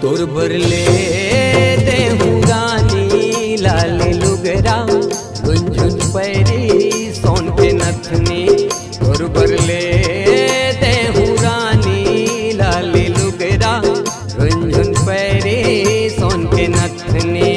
गोर बरले देहू रानी लाल लुगरा झुनझुन पैरी सोन के नथनी। गोर बरले देहू रानी लाल लुगरा झुनझुन पैरी सोन के नथनी।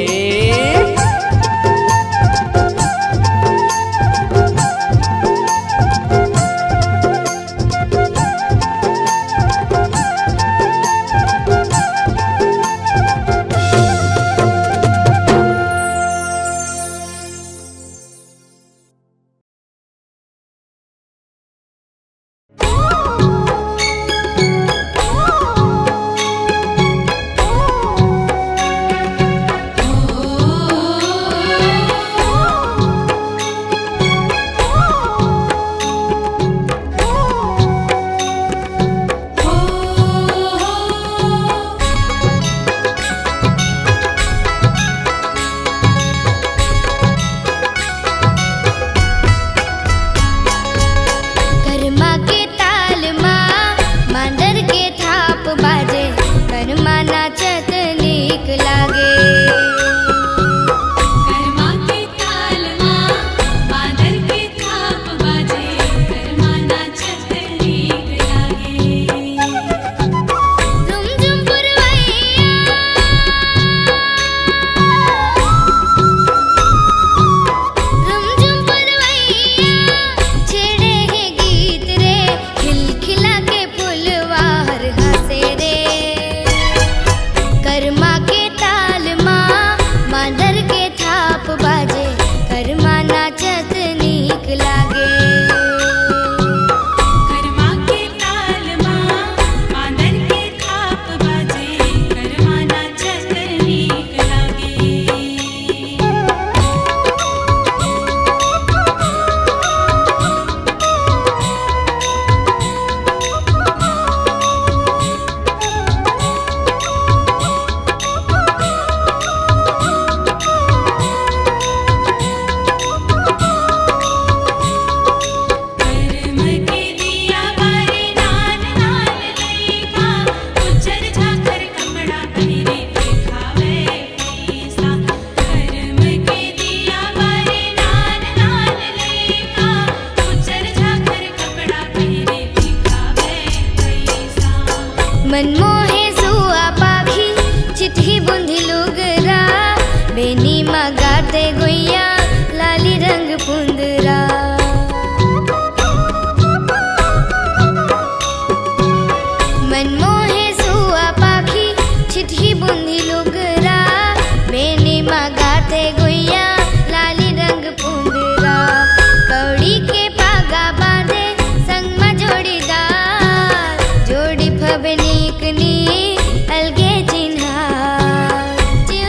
मनमोहे सुआ पाखी चिट्ठी बुंधी लुगरा बेनी मगाते गुइया लाली रंग पुंदरा। मनमोहे सुआ पाखी चिट्ठी बुंधी लुगरा बेनी मगाते गुइया लाली रंग पुंदरा। कौड़ी के पागा बांधे संग में जोड़ीदार जोड़ी फबनी अलगे चिन्हा चिव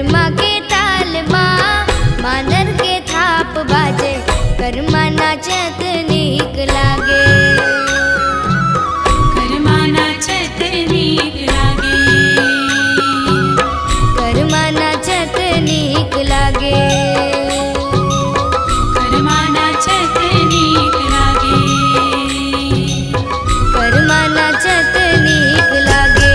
कर्मा के ताल माँ मानर के थाप बाजे कर्मा नाचत नीक लागे कर्मा नाचत नीक लागे कर्मा नाचत नीक लागे कर्मा नाचत नीक लागे कर्मा नाचत नीक लागे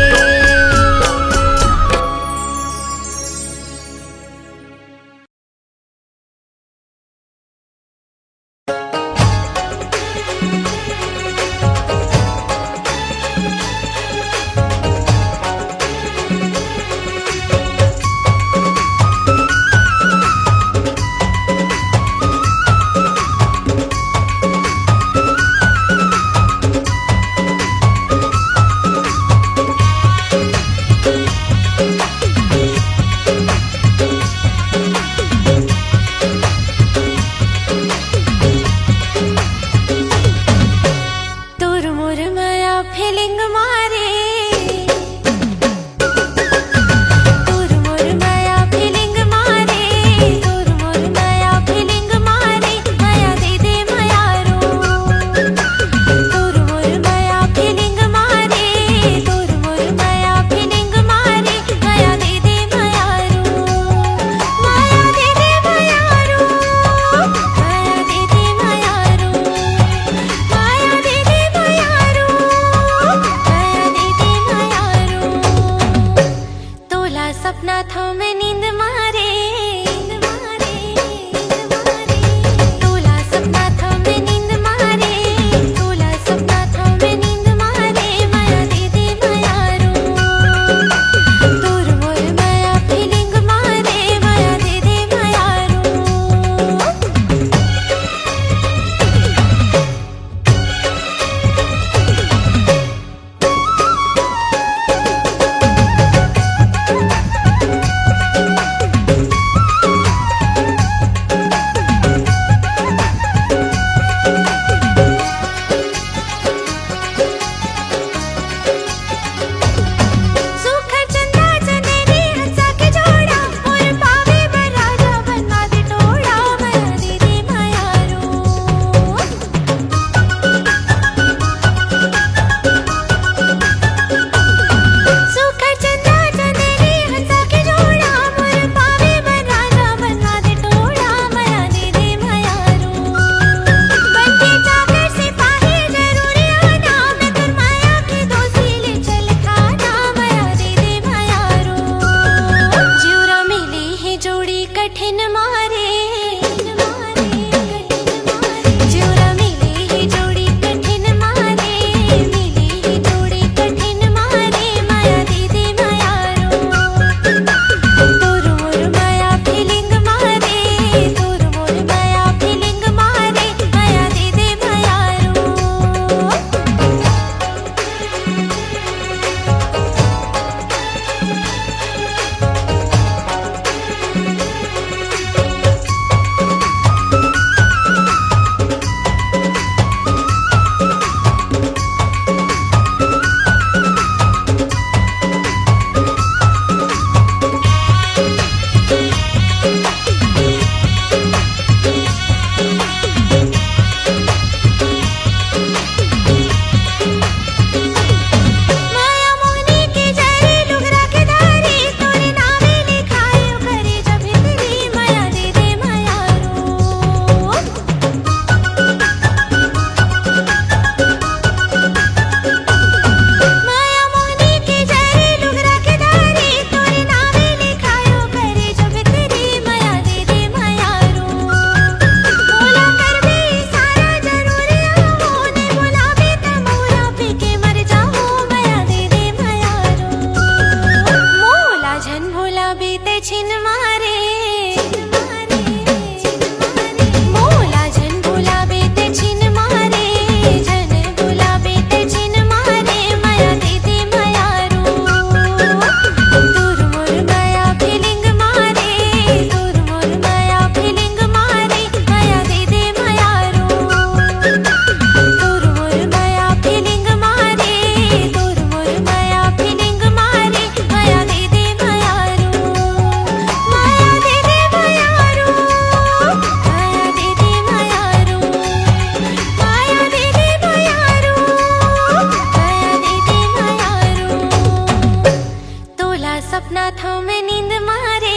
सपना था मैं नींद मारे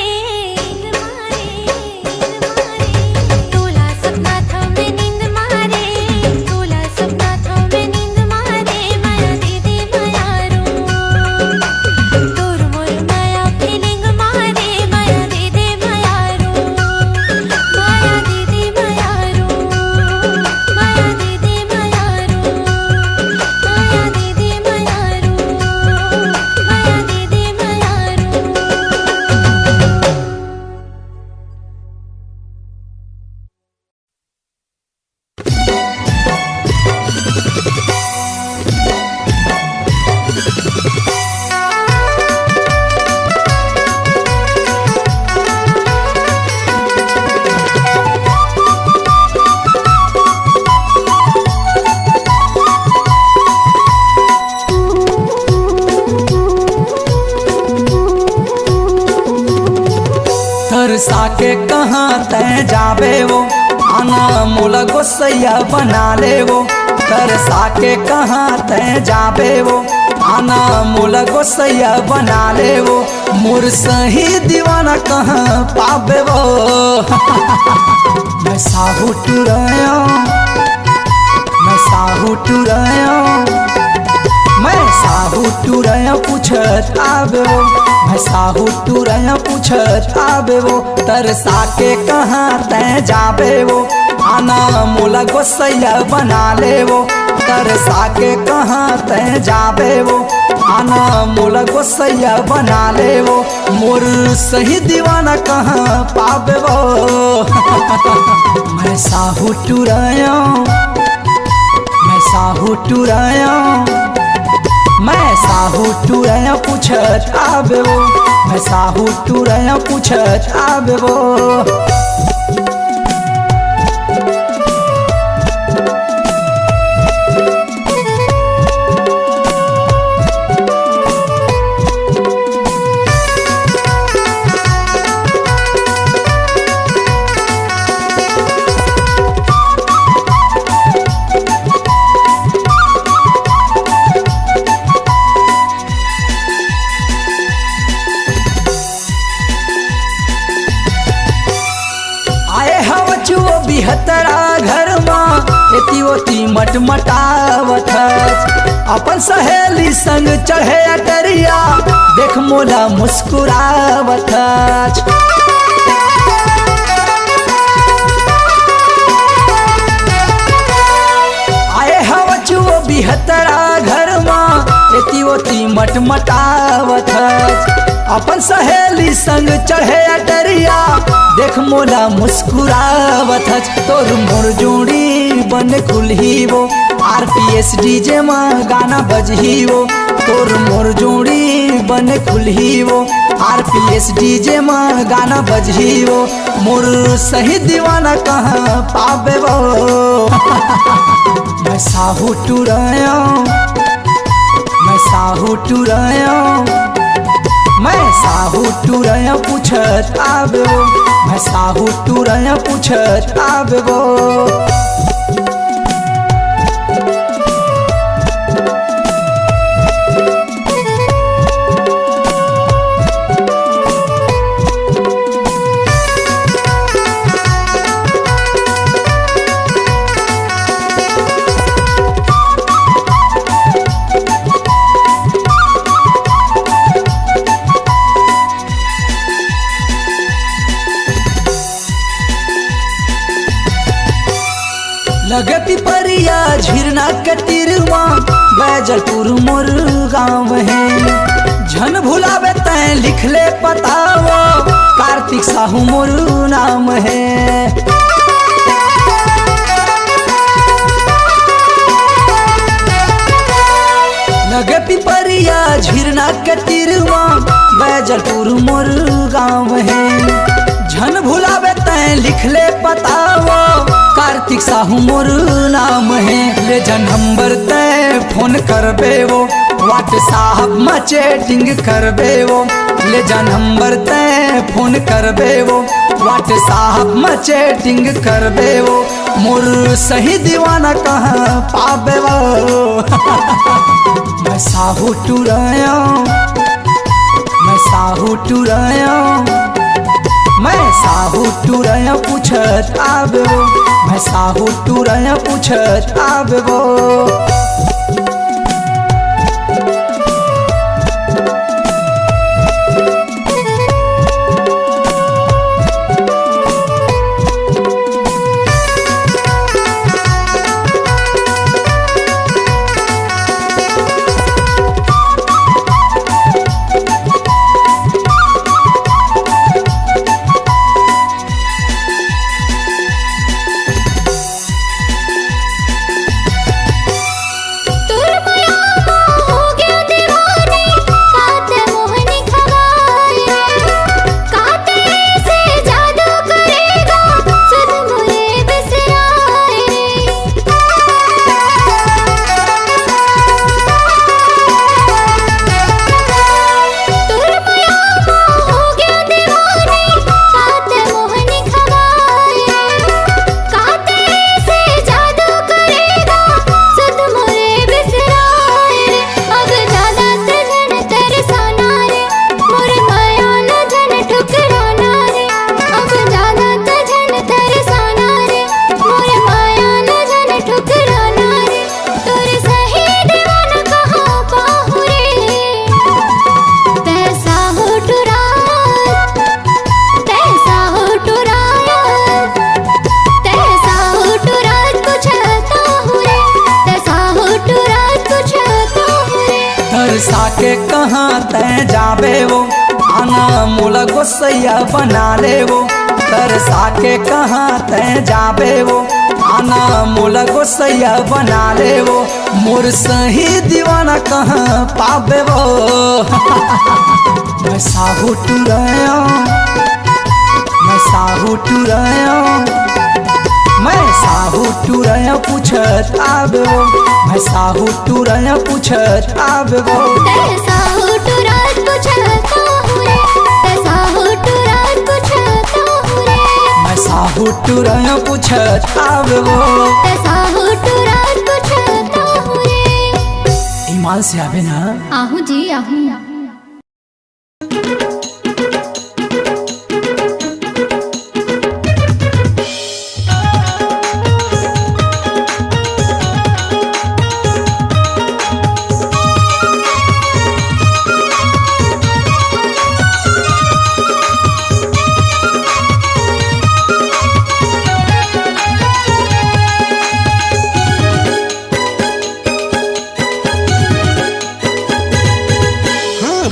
तोला सपना था मैं नींद मारे तोला सपना था मैं नींद मारे माया दीदी माया रो तोर मोर माया फीलिंग मारे माया दीदी माया रो माया दीदी माया रो माया दीदी माया रो माया दीदी माया रो माया दीदी माया रो। तरसा के कहाँ तय जाबे वो आना मोला गोसैया बना ले वो तरसा के कहाँ तय जाबे वो आना मोला गोसैया बना ले वो मोर सही दीवाना कहाँ पाबे वो मैं साहू टुराया मैं साहू टुराया मैं साहू टुराया पूछत आबे वो मैं साहू टुराया पूछत आबे वो तरसा के कहाँ तय जाबे वो आना मोला गोसैया बना ले वो तरसा के कहाँ तय जाबे वो आना मोला गोसैया बना ले वो मोर सही दीवाना कहाँ पाबे वो मैं साहू टुराया मैं साहू टुराया मैं साहू टुराया पूछत आबे वो मैं साहू टुराया पूछत आबे वो। बिहतरा घर माँ एती ओती मटमटावत अपन सहेली संग चढ़े अटरिया देख मोला मुस्कुरावत आए हवा चुओ बिहतरा घर माँ एती ओती मटमटावत अपन सहेली संग चढ़े अटरिया देख मोला मुस्कुरावत तोर मोर जोड़ी बन खुलही वो RPS डीजे में गाना बजही वो तोर मोर जोड़ी बन खुलही वो RPS डीजे में गाना बजही वो मोर सही दीवाना कहाँ पाबे वो मैं साहू टुराया मैं साहू टुराया मैं साहू टुराया पूछत आबे वो मैं साहू टुराया पूछत आबे वो। लगे पिपरिया झिरना के तीरवा बैजलपुर मोर गाँव है झन भुलावे तय लिख ले पतावा कार्तिक साहू मोर नाम है लगे पिपरिया झिरना के तीरवा बैजलपुर मोर गाँव है झन भुलावे तय लिख ले पतावा कार्तिक साहू मोर नाम है ले जा नंबर तय फोन करबे वो व्हाट्सएप में चैटिंग करबे वो ले जा नंबर तय फोन करबे वो व्हाट्सएप में चैटिंग करबे वो मोर सही दीवाना कहाँ पाबे वो मैं साहू टुराया मैं साहू टुरयो, मैं साहू टुरयो पूछत आबो, मैं साहू टुरयो पूछत आबो। के कहाँ तय जाबे वो आना मोला गोसैया बना ले वो, तरसा के कहाँ तय जाबे वो आना मोला गोसैया बना ले वो, मोर सही दीवाना कहाँ पाबे वो। मैं साहू टुरयो, मैं साहू टुरयो, मैं साहू टुरयो पूछत आबो, मैं साहू टुरयो पूछत आबो। साहू टुरत पूछत रे, साहू टुरत पूछत रे, मैं साहू टुरयो पूछत आबो, साहू टुरत पूछत रे। ईमान से आबे ना। आहू जी आहू।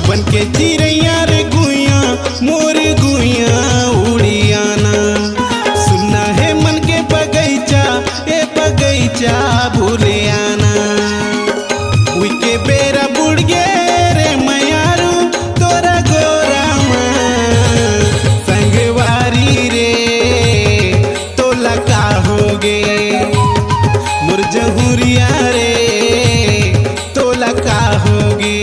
बनके चिड़ैया रे गुइया मोर गुइया उड़ियाना, सुनना है मन के बगैचा ए बगैचा भूले आना। उई के बेरा बुड़ गे रे मयारू तोरा गोरा संगवारी रे तोला का होगे मोर जहुरिया रे तोला का होगे।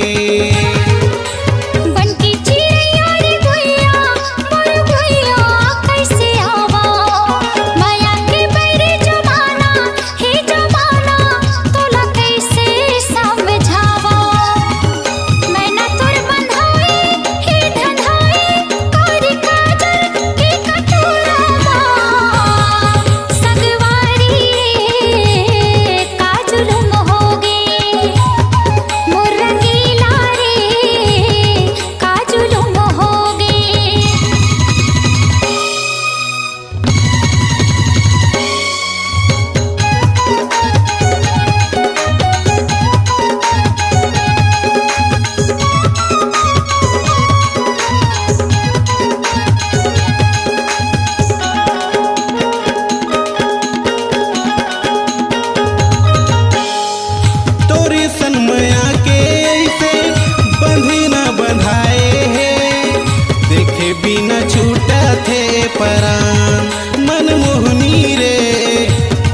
बिना छूटा थे परान मनमोहनी रे,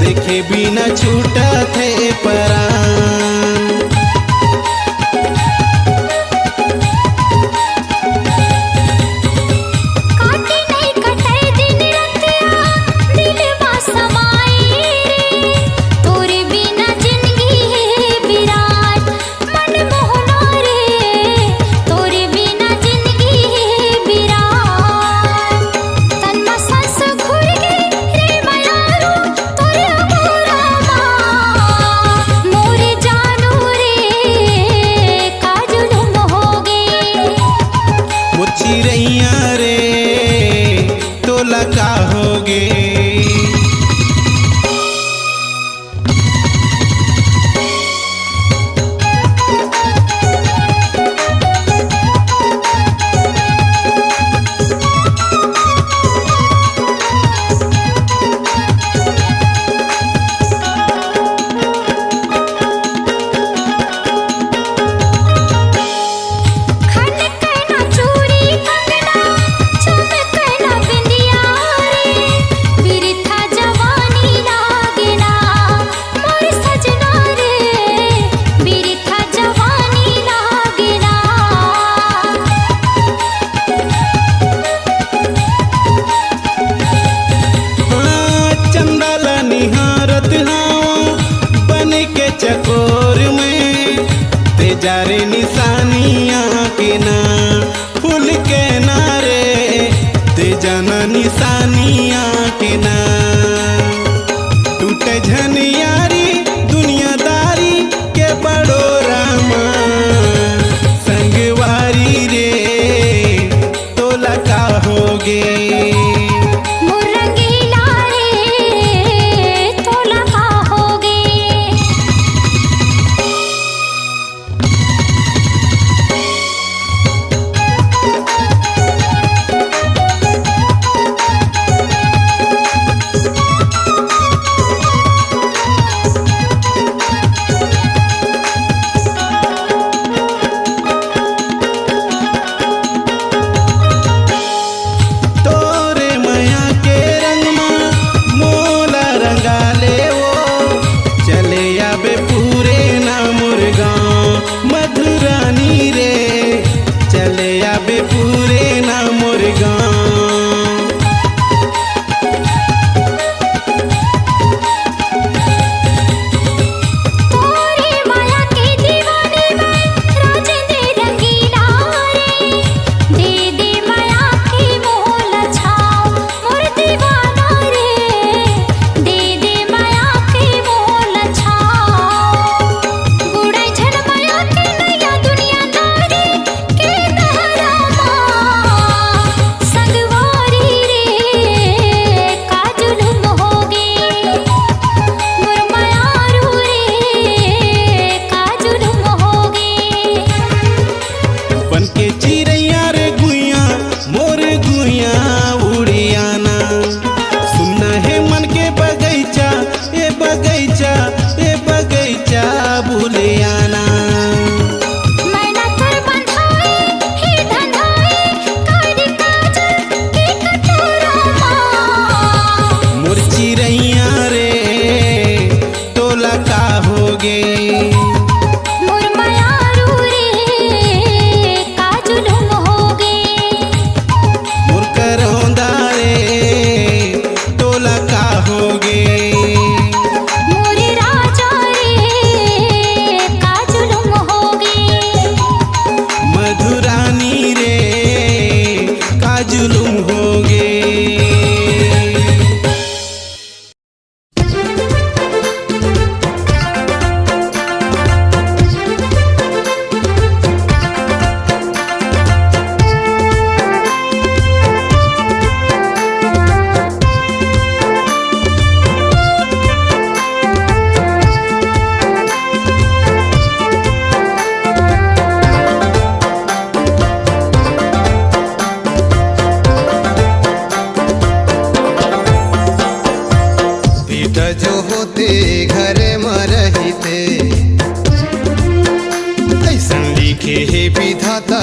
देखे बिना छूटा थे परान। तोरे बिना जिंदगी चिड़ैया रे तोला का होगे। चकोर में तेजा रे निशानिया के ना फूल के नारे तेजा ना निशानिया के ना टूटे झनियारी दुनियादारी के बड़ो रामा संगवारी रे तोला का होगे।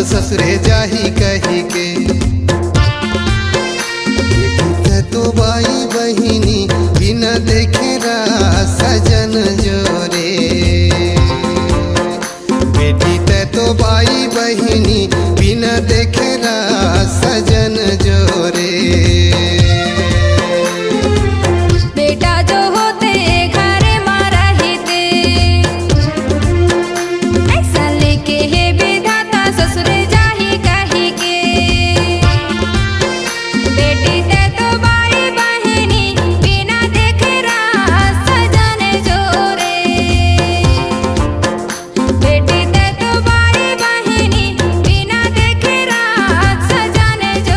ससुरे जाही कही के तो बाई बहिनी बिना देखे सजन जोरे बेटी ते तो बाई बहिनी बिना देखे सजन जोरे बेटा जो होते घरे में रहते ऐसा लेके है विधाता ससुरे जाही कही के बेटी ते तो बाई बहिनी बिना देखे सजन जोरे बेटी ते तो बाई बहिनी बिना देखे सजन जोरे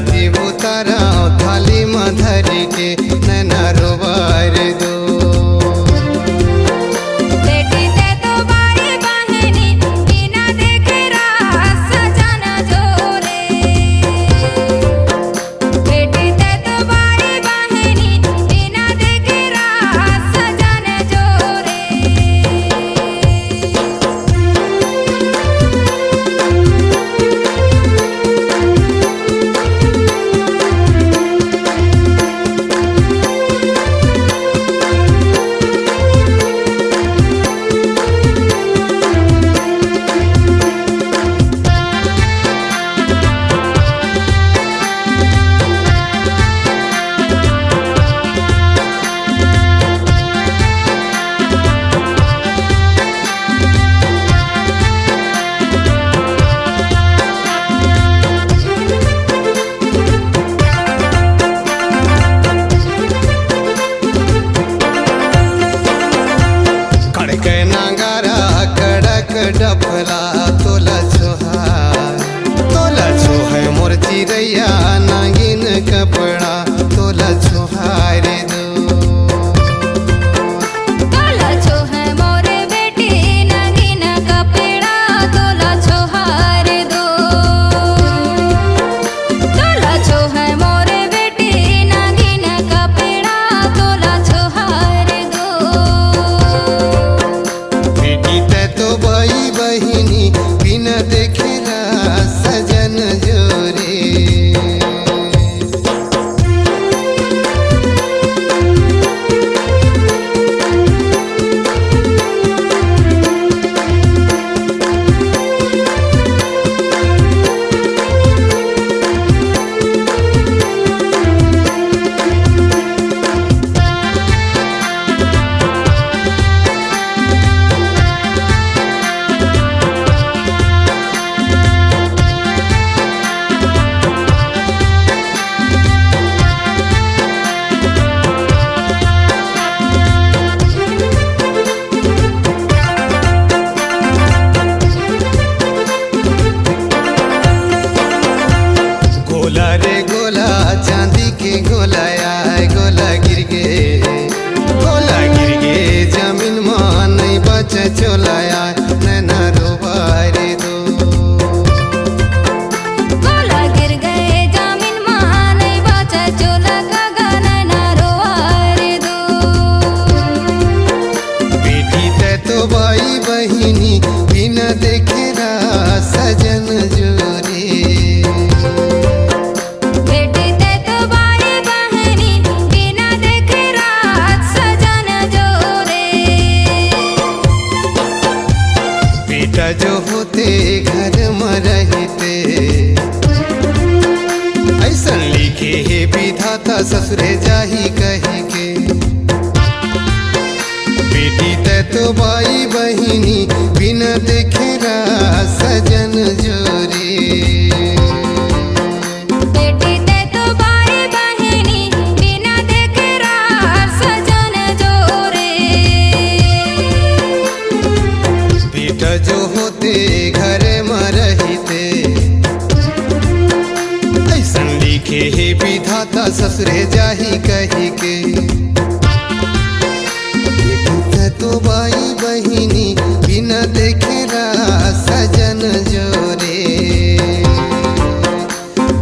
आरती उतारा थाली में धर के नैना रोबार दो। बेटी ते तो बाई बहनी बिना देखे रास सजन जोरे। बेटी ते तो बाई बहनी बिना देखे रास सजन जोरे। कड़के नांगारा कड़क डफला तोला छोहाय मोर चिड़ैया नागिन कपड़ा तोला छोहार दो। तोला छोहे मोरे बेटी नगीन कपड़ा तोला छोहार दो। तोला छोहे मोरे बेटी नगीन कपड़ा तोला छोहार दो। बेटी ते तो बाई बहिनी बिना देखे रास सजन जोरे। गोला रे गोला चांदी के गोला आए गोला गिर गे जमीन में नहीं बचे चोलाया नैना रोबारे दो। गोला गिर गए जमीन में नहीं बचा चोला गगन न रोवार दो। बेटी ते तो बाई बहिनी बिना देखे रास सजन जोरे। बेटी ते तो बाई बहनी बिना देखे रात सजन जोरे। बेटा जो होते घर में रहते ऐसा लिखे है विधाता ससुरे जाही कही के। बेटी ते तो बाई बहिनी बिना देखे रास सजन जोरे। बेटी ते तो बाई बहनी बिना देखे रात सजन जोरे। बेटा जो होते घर में रहते ऐसा लिखे है विधाता ससुरे जाही कही के। बेटी ते तो बाई बहिनी बिना देखे रास सजन जोरे।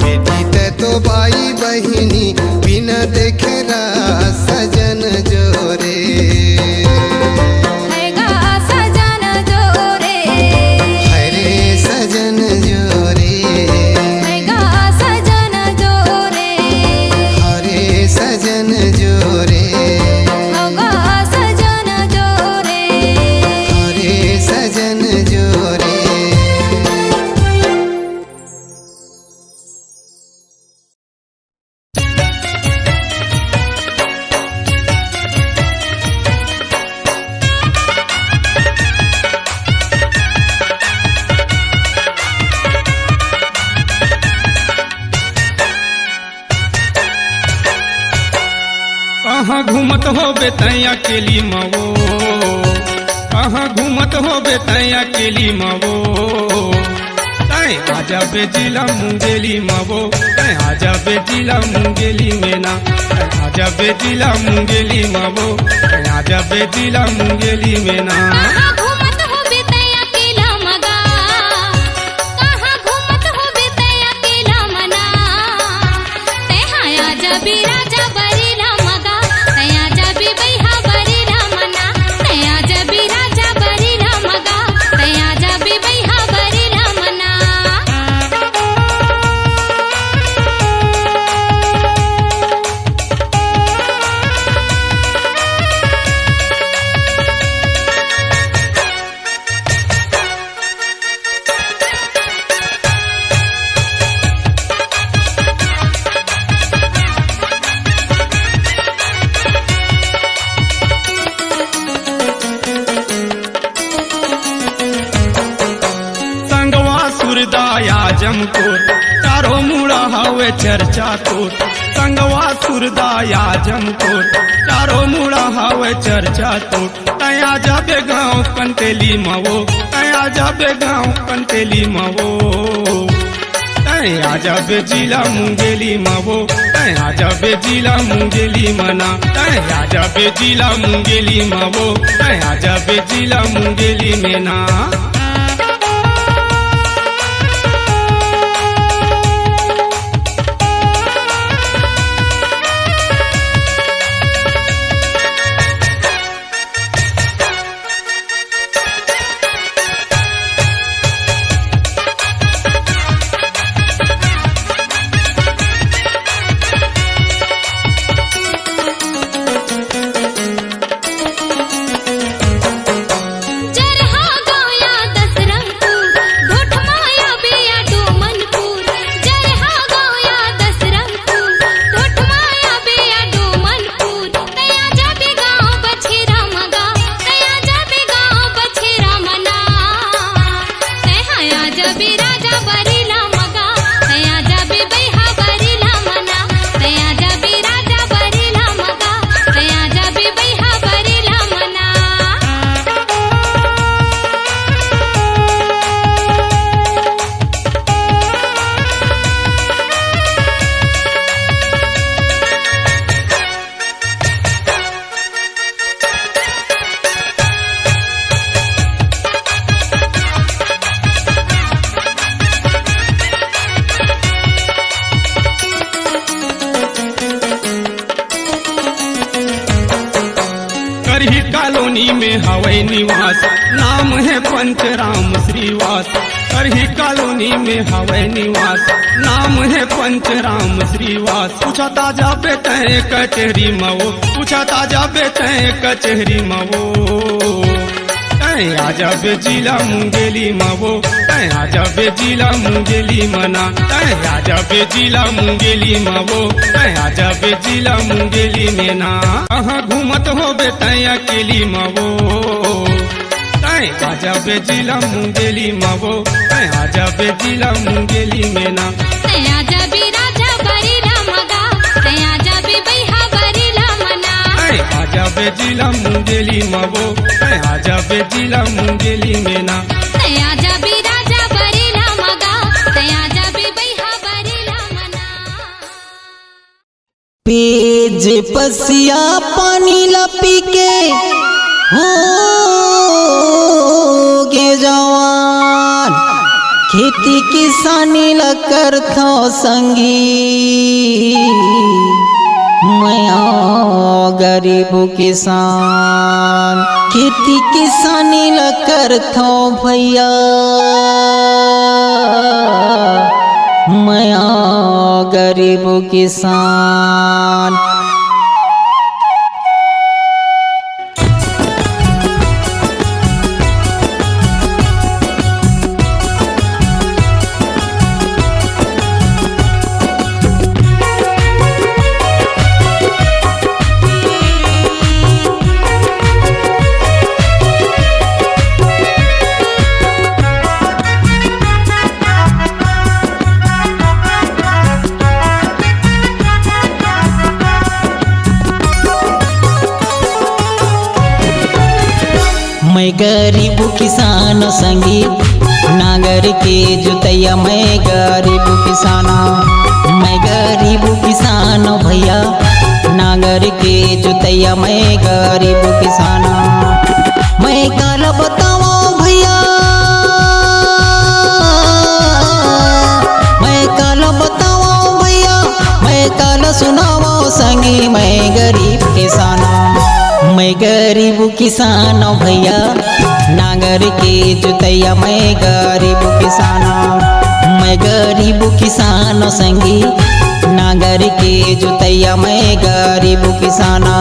बेटी ते तो बाई बहिनी बिना देखे रास सजन जोरे। हैगा सजन जोरे। हरे सजन जोरे। हैगा सजन जोरे। हरे सजन जोरे। होगा सजन जोरे। हरे सजन जोरे। कहाँ घूमत हो बेतैया केली मवो, कहाँ घूमत हो बेतैया केली मवो, तय आजा बेजिला मुंगेली मवो तय आजा बेजिला मुंगेली मेना तय आजा बेजिला मुंगेली मवो तय आजा बेजिला मुंगेली मेना। कहाँ घूमत हो बेतय अकेला मगा, कहाँ घूमत हो बेतय अकेला मना, तैहा आजा बे राजा बरेला मगा, तै आजा बे बैहा बरेला मना, तै आजा बे राजा बरेला मगा, तै आजा बे बैहा बरेला मना। संगवा सुरदाया जमकोट चारों मुड़ा हवे चर्चा कोट संगवा सुरदाया जमकोट चारों मुड़ा हवे चर्चा कोट तया जाबे गाँव कंटेली मवो तया जाबे गाँव कंटेली मवो तया जाबे जिला मुंगेली मवो तया जाबे जिला मुंगेली मना तया जाबे जिला मुंगेली मवो तया जाबे जिला मुंगेली मेना। जरहा गाया दसरंगपुर, ढोठमाया बेया डोमनपुर, जरहा गाया दसरंगपुर, ढोठमाया बेया डोमनपुर, तया जाबे गाँव बछेरा मगा, तया जाबे गाँव बछेरा मना, तैहा आजा बे राजा बरेला मगा, तया जाबे बैहा बरेला मना, तया जाबे राजा बरेला मगा, तया जाबे बैहा बरेला मना। करही कॉलोनी में हवै निवास नाम है पंचराम श्रीवास करही कॉलोनी में हवै निवास नाम है पंचराम श्रीवास पूछा ताजा बेटे कचहरी मवो पूछा ताजा बेटे कचहरी मवो तय आजा बेजिला मुंगेली मवो तय आजा बेजिला मुंगेली मना तय आजा बेजिला मुंगेली मवो तय आजा बेजिला मुंगेली मेना। कहाँ घूमत हो बेतय अकेली मवो तय आजा बेजिला मुंगेली मवो तय आजा बेजिला मुंगेली मेना। तै आजा बे राजा बरेला मगा, तै आजा बे बैहा बरेला मना, तय आजा बेजिला मुंगेली मवो तय आजा बेजिला मुंगेली मेना। तै आजा बे राजा बरेला मगा, तै आजा बे बैहा बरेला मना। पेज पसिया पानी लपी के हो गे जवान खेती किसानी ल करथो संगी मैं गरीब किसान खेती किसानी ल करथो भैया मैं गरीब किसान। मैं गरीब किसान संगी नागर के जुतैया मैं गरीब किसाना, मैं गरीब किसान भैया, नागर के जुतैया मैं गरीब किसाना। मैं काल बताओ भैया, मैं काल बताओ भैया, मैं काल सुनाओ संगी मैं गरीब किसाना, मैं गरीब किसान भैया, नागर के जुतैया मैं गरीब किसाना, मैं गरीब किसान संगी, नागर के जुतैया मैं गरीब किसाना।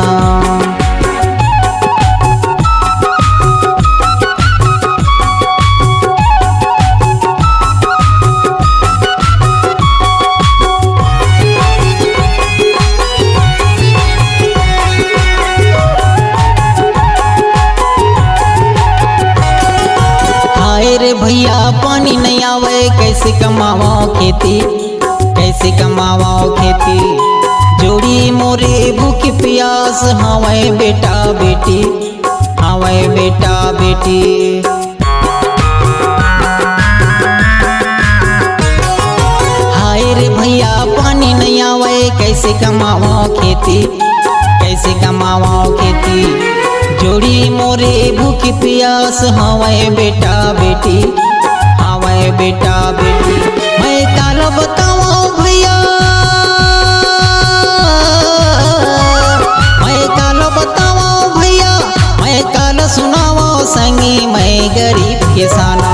रे भैया पानी नहीं आवे कैसे कमावा खेती, कैसे कमावा खेती, जोड़ी मोरे भूख प्यास हवे बेटा बेटी, हवे बेटा बेटी। हाय रे भैया पानी नहीं आवे कैसे कमावा खेती, कैसे कमावा खेती, जोड़ी मोरे भूख प्यास हवे बेटा बेटी, हवे बेटा बेटी। मैं काल बताओ भैया, मैं काल बताओ भैया, मैं काल सुनाओ संगी मैं गरीब किसाना,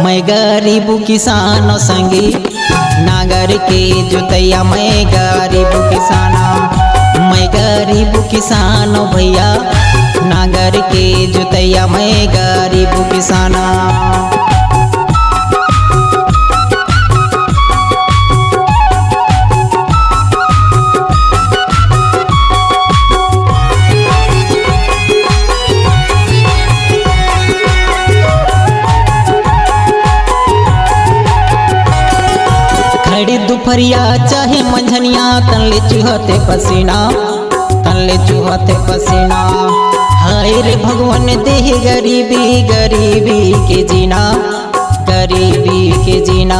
मैं गरीब किसान संगी, नागर के जुतैया मैं गरीब किसाना, मैं गरीब किसान भैया, नागर के जुतैया मैं गरीब किसाना। खड़ी दोपहरिया चाहे मंझनिया तनले चुहते पसीना, तनले चुहते पसीना। हाय रे भगवान देह गरीबी, गरीबी के जीना, गरीबी के जीना।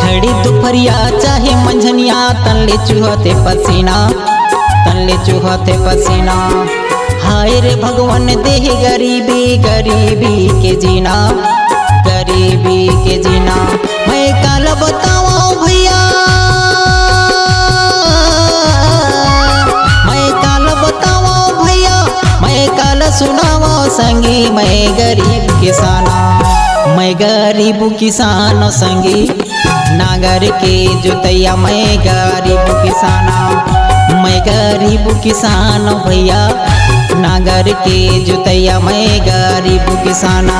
खड़ी दोपहरिया चाहे मंझनिया तनले चुहते पसीना, तनले चुहते पसीना। हाय रे भगवान देह गरीबी, गरीबी के जीना, गरीबी के जीना। मैं काल बताओ भैया, मैं काल बताओ भैया, मैं काल सुनाओ संगी मैं गरीब किसाना, मैं गरीब किसान संगी, नागर के जुतैया मैं गरीब किसाना, मैं गरीब किसान भैया, नागर के जुतैया मैं गरीब किसाना।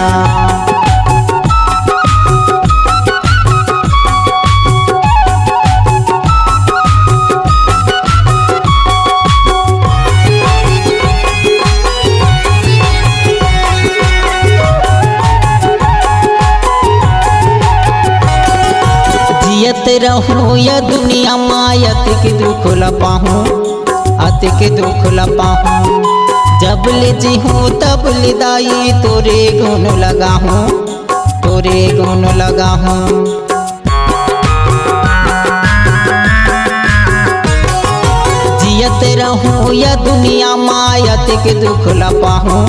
जियत रहूं या दुनिया मायत के दुख लपाहूं, अतिक दुख लपाहूं। जब ले जी हूँ तब ले दाई तोरे गुण लगा हूँ, तोरे गुण लगा हूँ। जियत रहूं या दुनिया मायत के दुख लपाहूं,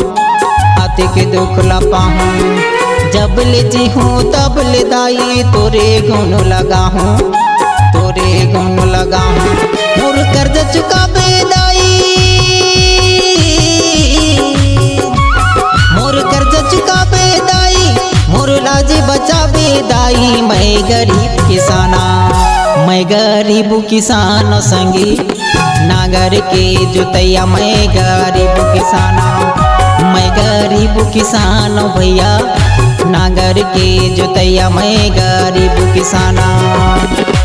अतिक दुख लपाहूं। जब ले जी हूँ तब ले दाई तोरे गुण लगा हूँ, तोरे गुण लगा हूँ। मोर कर्ज चुकाबे दाई, मोर कर्ज चुकाबे दाई, मोर लाज बचाबे दाई। मैं गरीब किसाना, मैं गरीब किसान संगी, नागर के जुतैया मैं गरीब किसाना, मैं गरीब किसान भैया, नागर के जुतैया मैं गरीब किसाना।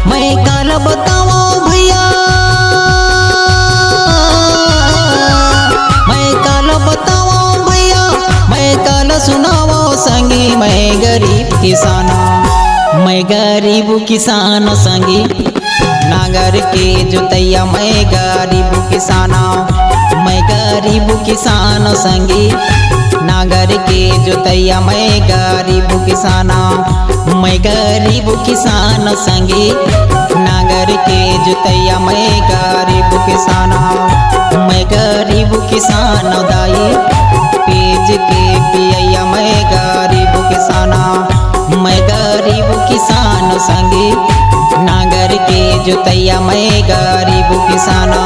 मैं काल बताओ भैया, मैं काल बताओ भैया, मैं काल सुनाओ संगी मैं गरीब किसाना, मैं गरीब किसान संगी, नागर के जोतैया मैं गरीब किसाना, मैं गरीब किसान संगी नागर के जोतैया मैं गरीब किसाना, मैं गरीब किसान संगी नागर के जोतैया मैं गरीब किसाना, मैं गरीब किसान दाई पेज के पियैया मैं गरीब किसाना, मैं गरीब किसान संगी नागर के जोतैया मैं गरीब किसाना।